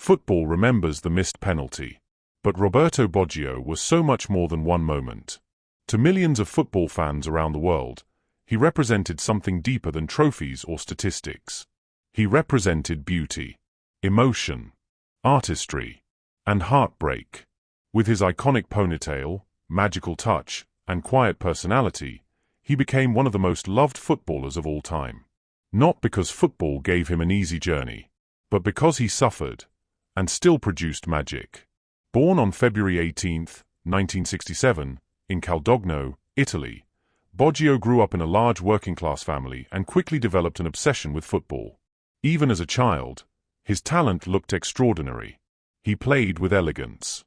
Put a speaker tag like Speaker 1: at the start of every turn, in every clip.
Speaker 1: Football remembers the missed penalty. But Roberto Baggio was so much more than one moment. To millions of football fans around the world, he represented something deeper than trophies or statistics. He represented beauty, emotion, artistry, and heartbreak. With his iconic ponytail, magical touch, and quiet personality, he became one of the most loved footballers of all time. Not because football gave him an easy journey, but because he suffered, and still produced magic. Born on February 18, 1967, in Caldogno, Italy, Baggio grew up in a large working-class family and quickly developed an obsession with football. Even as a child, his talent looked extraordinary. He played with elegance,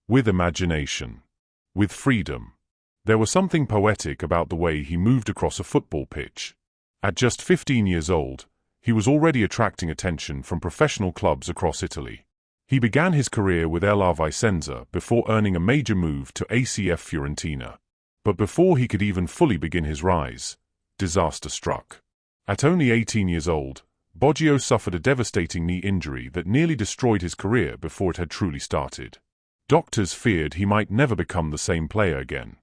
Speaker 1: with imagination, with freedom. There was something poetic about the way he moved across a football pitch. At just 15 years old, he was already attracting attention from professional clubs across Italy. He began his career with LR Vicenza before earning a major move to ACF Fiorentina. But before he could even fully begin his rise, disaster struck. At only 18 years old, Baggio suffered a devastating knee injury that nearly destroyed his career before it had truly started. Doctors feared he might never become the same player again.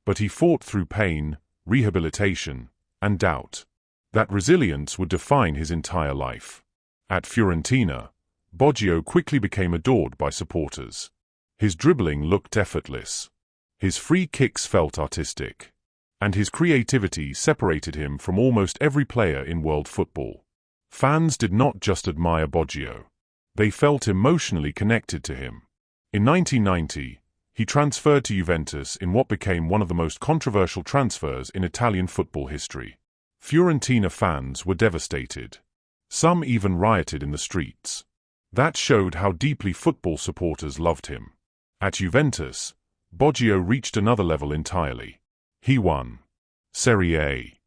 Speaker 1: But he fought through pain, rehabilitation, and doubt. That resilience would define his entire life. At Fiorentina, Baggio quickly became adored by supporters. His dribbling looked effortless. His free kicks felt artistic. And his creativity separated him from almost every player in world football. Fans did not just admire Baggio. They felt emotionally connected to him. In 1990, he transferred to Juventus in what became one of the most controversial transfers in Italian football history. Fiorentina fans were devastated. Some even rioted in the streets. That showed how deeply football supporters loved him. At Juventus, Baggio reached another level entirely. He won Serie A,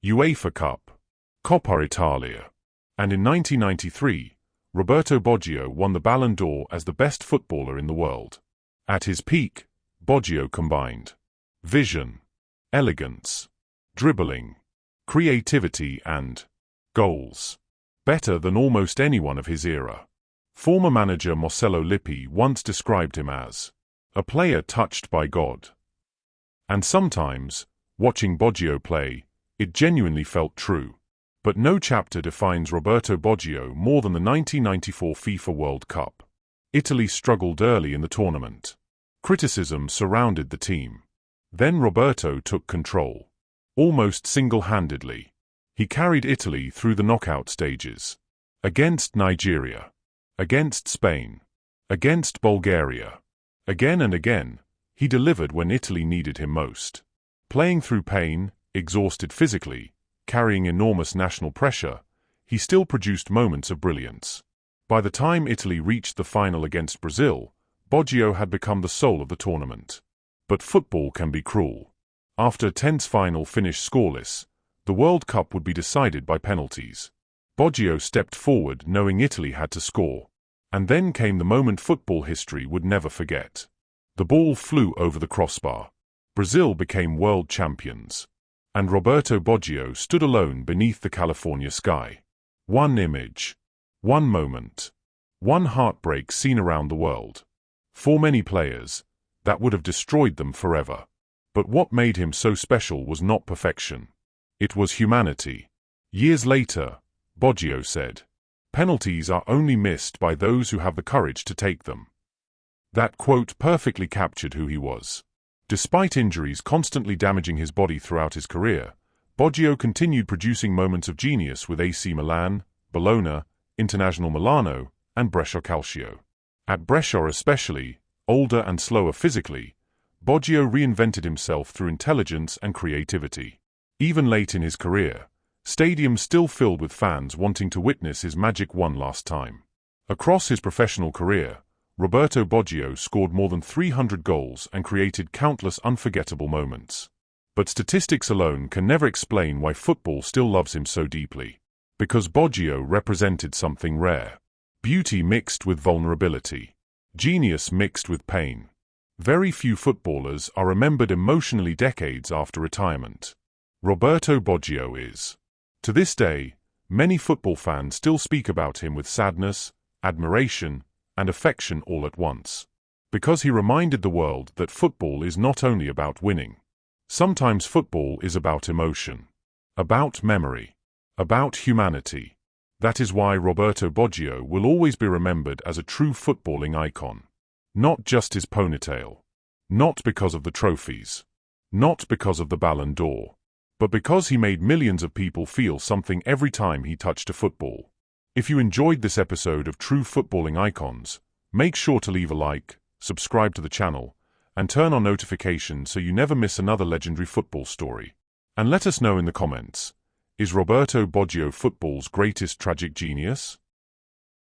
Speaker 1: UEFA Cup, Coppa Italia, and in 1993, Roberto Baggio won the Ballon d'Or as the best footballer in the world. At his peak, Baggio combined vision, elegance, dribbling, creativity and goals better than almost anyone of his era. Former manager Marcello Lippi once described him as a player touched by God. And sometimes, watching Baggio play, it genuinely felt true. But no chapter defines Roberto Baggio more than the 1994 FIFA World Cup. Italy struggled early in the tournament. Criticism surrounded the team. Then Roberto took control. Almost single-handedly. He carried Italy through the knockout stages. Against Nigeria. Against Spain. Against Bulgaria. Again and again, he delivered when Italy needed him most. Playing through pain, exhausted physically, carrying enormous national pressure, he still produced moments of brilliance. By the time Italy reached the final against Brazil, Baggio had become the soul of the tournament. But football can be cruel. After a tense final finished scoreless, the World Cup would be decided by penalties. Baggio stepped forward knowing Italy had to score. And then came the moment football history would never forget. The ball flew over the crossbar. Brazil became world champions. And Roberto Baggio stood alone beneath the California sky. One image. One moment. One heartbreak seen around the world. For many players, that would have destroyed them forever. But what made him so special was not perfection. It was humanity. Years later, Baggio said, "Penalties are only missed by those who have the courage to take them." That quote perfectly captured who he was. Despite injuries constantly damaging his body throughout his career, Baggio continued producing moments of genius with AC Milan, Bologna, Internazionale Milano, and Brescia Calcio. At Brescia especially, older and slower physically, Baggio reinvented himself through intelligence and creativity. Even late in his career, stadiums still filled with fans wanting to witness his magic one last time. Across his professional career, Roberto Baggio scored more than 300 goals and created countless unforgettable moments. But statistics alone can never explain why football still loves him so deeply. Because Baggio represented something rare. Beauty mixed with vulnerability. Genius mixed with pain. Very few footballers are remembered emotionally decades after retirement. Roberto Baggio is. To this day, many football fans still speak about him with sadness, admiration, and affection all at once. Because he reminded the world that football is not only about winning. Sometimes football is about emotion, about memory, about humanity. That is why Roberto Baggio will always be remembered as a true footballing icon. Not just his ponytail. Not because of the trophies. Not because of the Ballon d'Or. But because he made millions of people feel something every time he touched a football. If you enjoyed this episode of True Footballing Icons, make sure to leave a like, subscribe to the channel, and turn on notifications so you never miss another legendary football story. And let us know in the comments, is Roberto Baggio football's greatest tragic genius?